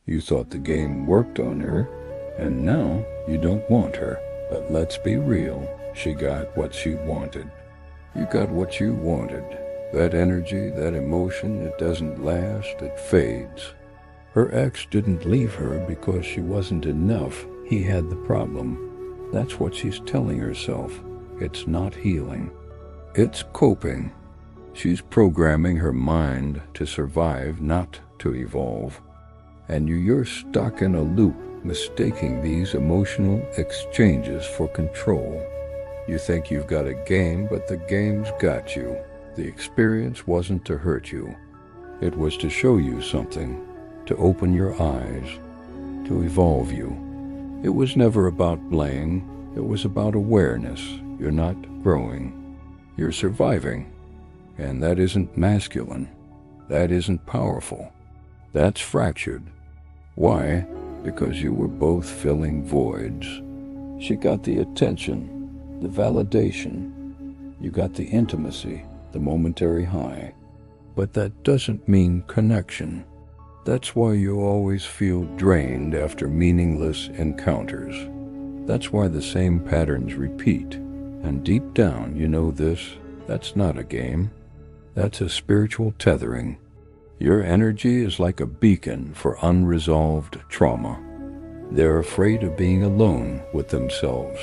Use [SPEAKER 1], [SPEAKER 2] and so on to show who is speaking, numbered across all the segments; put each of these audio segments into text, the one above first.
[SPEAKER 1] You thought the game worked on her, and now you don't want her. But let's be real, she got what she wanted. You got what you wanted. That energy, that emotion, it doesn't last, it fades. Her ex didn't leave her because she wasn't enough. He had the problem. That's what she's telling herself. It's not healing. It's coping. She's programming her mind to survive, not to evolve. And you're stuck in a loop, mistaking these emotional exchanges for control. You think you've got a game, but the game's got you. The experience wasn't to hurt you. It was to show you something, to open your eyes, to evolve you. It was never about playing. It was about awareness. You're not growing. You're surviving. And that isn't masculine. That isn't powerful. That's fractured. Why? Because you were both filling voids. She got the attention, the validation. You got the intimacy, the momentary high. But that doesn't mean connection. That's why you always feel drained after meaningless encounters. That's why the same patterns repeat. And deep down, you know this, that's not a game. That's a spiritual tethering. Your energy is like a beacon for unresolved trauma. They're afraid of being alone with themselves.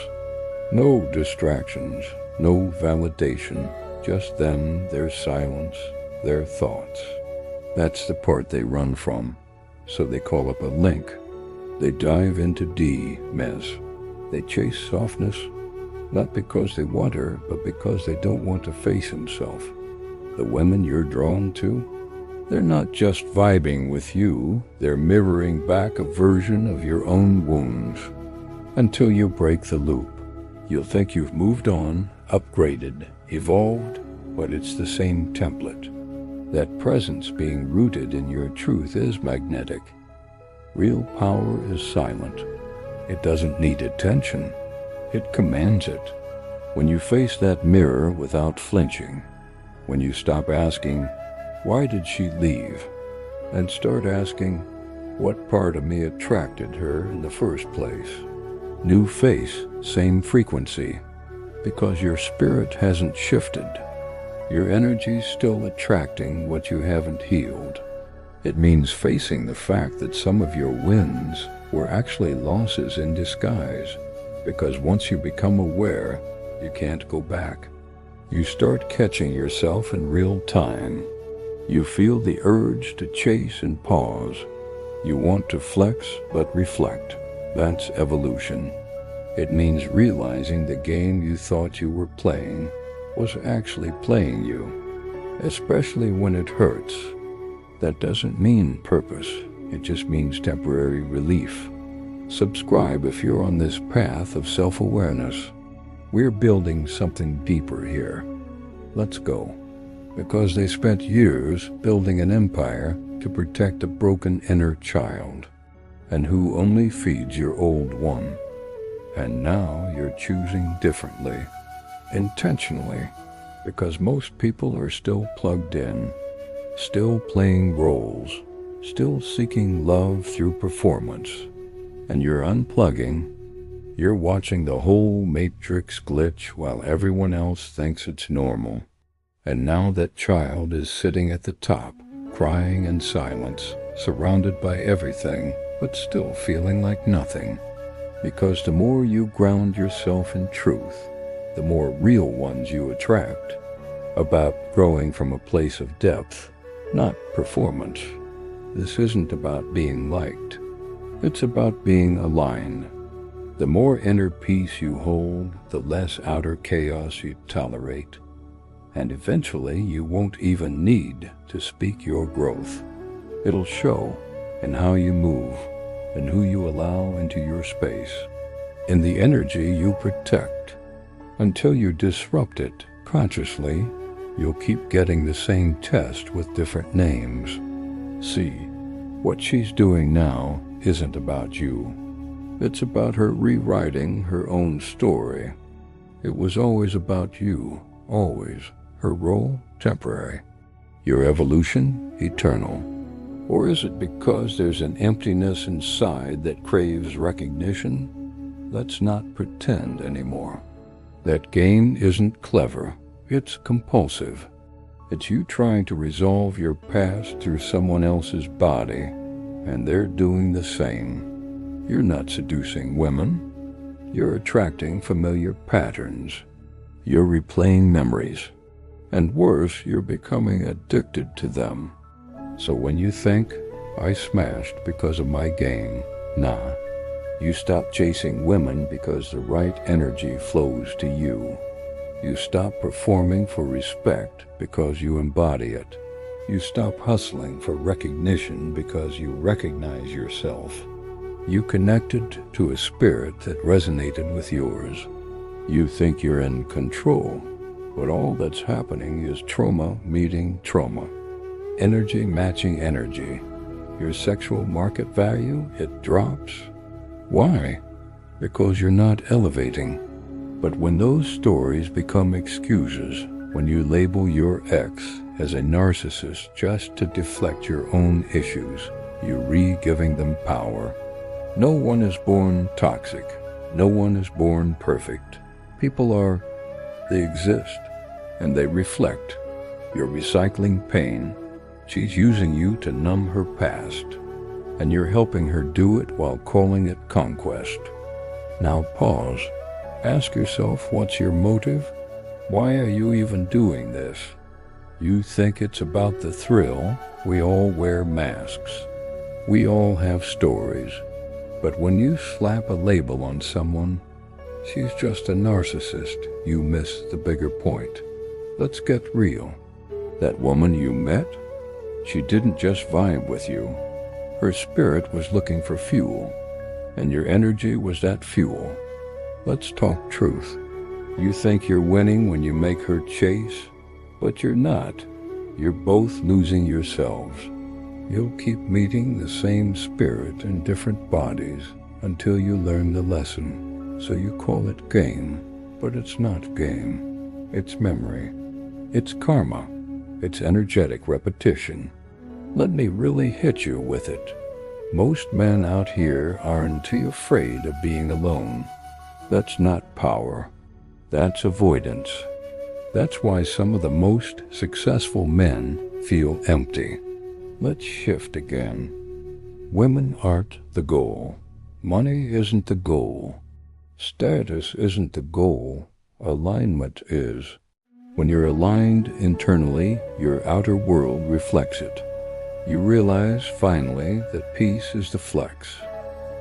[SPEAKER 1] No distractions, no validation, just them, their silence, their thoughts. That's the part they run from, so they call up a link. They dive into mess. They chase softness, not because they want her, but because they don't want to face himself. The women you're drawn to, they're not just vibing with you, they're mirroring back a version of your own wounds. Until you break the loop, you'll think you've moved on, upgraded, evolved, but it's the same template. That presence being rooted in your truth is magnetic. Real power is silent. It doesn't need attention. It commands it. When you face that mirror without flinching, when you stop asking, why did she leave? And start asking, what part of me attracted her in the first place? New face, same frequency. Because your spirit hasn't shifted. Your energy's still attracting what you haven't healed. It means facing the fact that some of your wins were actually losses in disguise. Because once you become aware, you can't go back. You start catching yourself in real time. You feel the urge to chase and pause. You want to flex but reflect. That's evolution. It means realizing the game you thought you were playing was actually playing you, especially when it hurts. That doesn't mean purpose. It just means temporary relief. Subscribe if you're on this path of self-awareness. We're building something deeper here. Let's go. Because they spent years building an empire to protect a broken inner child, and who only feeds your old one. And now you're choosing differently, intentionally, because most people are still plugged in, still playing roles, still seeking love through performance. And you're unplugging. You're watching the whole matrix glitch while everyone else thinks it's normal. And now that child is sitting at the top, crying in silence, surrounded by everything, but still feeling like nothing. Because the more you ground yourself in truth, the more real ones you attract. About growing from a place of depth, not performance. This isn't about being liked. It's about being aligned. The more inner peace you hold, the less outer chaos you tolerate. And eventually you won't even need to speak your growth. It'll show in how you move and who you allow into your space, in the energy you protect. Until you disrupt it consciously, you'll keep getting the same test with different names. See, what she's doing now isn't about you. It's about her rewriting her own story. It was always about you, always. Her role, temporary. Your evolution, eternal. Or is it because there's an emptiness inside that craves recognition? Let's not pretend anymore. That game isn't clever, it's compulsive. It's you trying to resolve your past through someone else's body, and they're doing the same. You're not seducing women. You're attracting familiar patterns. You're replaying memories. And worse, you're becoming addicted to them. So when you think, I smashed because of my game, nah. You stop chasing women because the right energy flows to you. You stop performing for respect because you embody it. You stop hustling for recognition because you recognize yourself. You connected to a spirit that resonated with yours. You think you're in control, but all that's happening is trauma meeting trauma. Energy matching energy. Your sexual market value, it drops. Why? Because you're not elevating. But when those stories become excuses, when you label your ex as a narcissist just to deflect your own issues, you're re-giving them power. No one is born toxic. No one is born perfect. People are, they exist, and they reflect. You're recycling pain. She's using you to numb her past, and you're helping her do it while calling it conquest. Now pause. Ask yourself, what's your motive? Why are you even doing this? You think it's about the thrill. We all wear masks. We all have stories. But when you slap a label on someone, she's just a narcissist, you miss the bigger point. Let's get real. That woman you met, she didn't just vibe with you. Her spirit was looking for fuel, and your energy was that fuel. Let's talk truth. You think you're winning when you make her chase, but you're not. You're both losing yourselves. You'll keep meeting the same spirit in different bodies until you learn the lesson. So you call it game, but it's not game. It's memory. It's karma. It's energetic repetition. Let me really hit you with it. Most men out here aren't too afraid of being alone. That's not power. That's avoidance. That's why some of the most successful men feel empty. Let's shift again. Women aren't the goal. Money isn't the goal. Status isn't the goal. Alignment is. When you're aligned internally, your outer world reflects it. You realize, finally, that peace is the flex.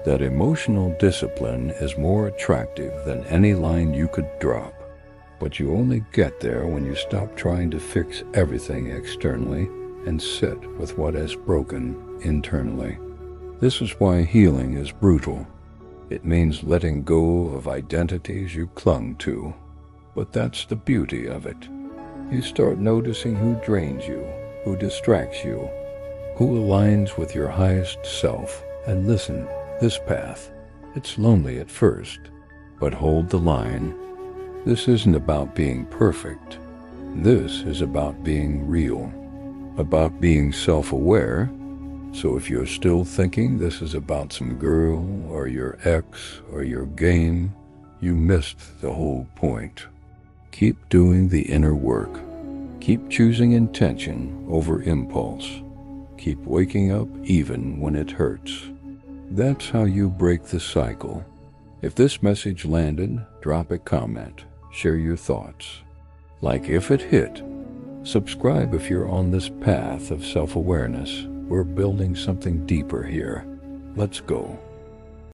[SPEAKER 1] That emotional discipline is more attractive than any line you could drop. But you only get there when you stop trying to fix everything externally and sit with what has broken internally. This is why healing is brutal. It means letting go of identities you clung to. But that's the beauty of it. You start noticing who drains you, who distracts you, who aligns with your highest self. And listen, this path, it's lonely at first, but hold the line. This isn't about being perfect. This is about being real, about being self-aware. So if you're still thinking this is about some girl or your ex or your game, you missed the whole point. Keep doing the inner work. Keep choosing intention over impulse. Keep waking up even when it hurts. That's how you break the cycle. If this message landed, drop a comment. Share your thoughts. Like if it hit. Subscribe if you're on this path of self-awareness. We're building something deeper here. Let's go.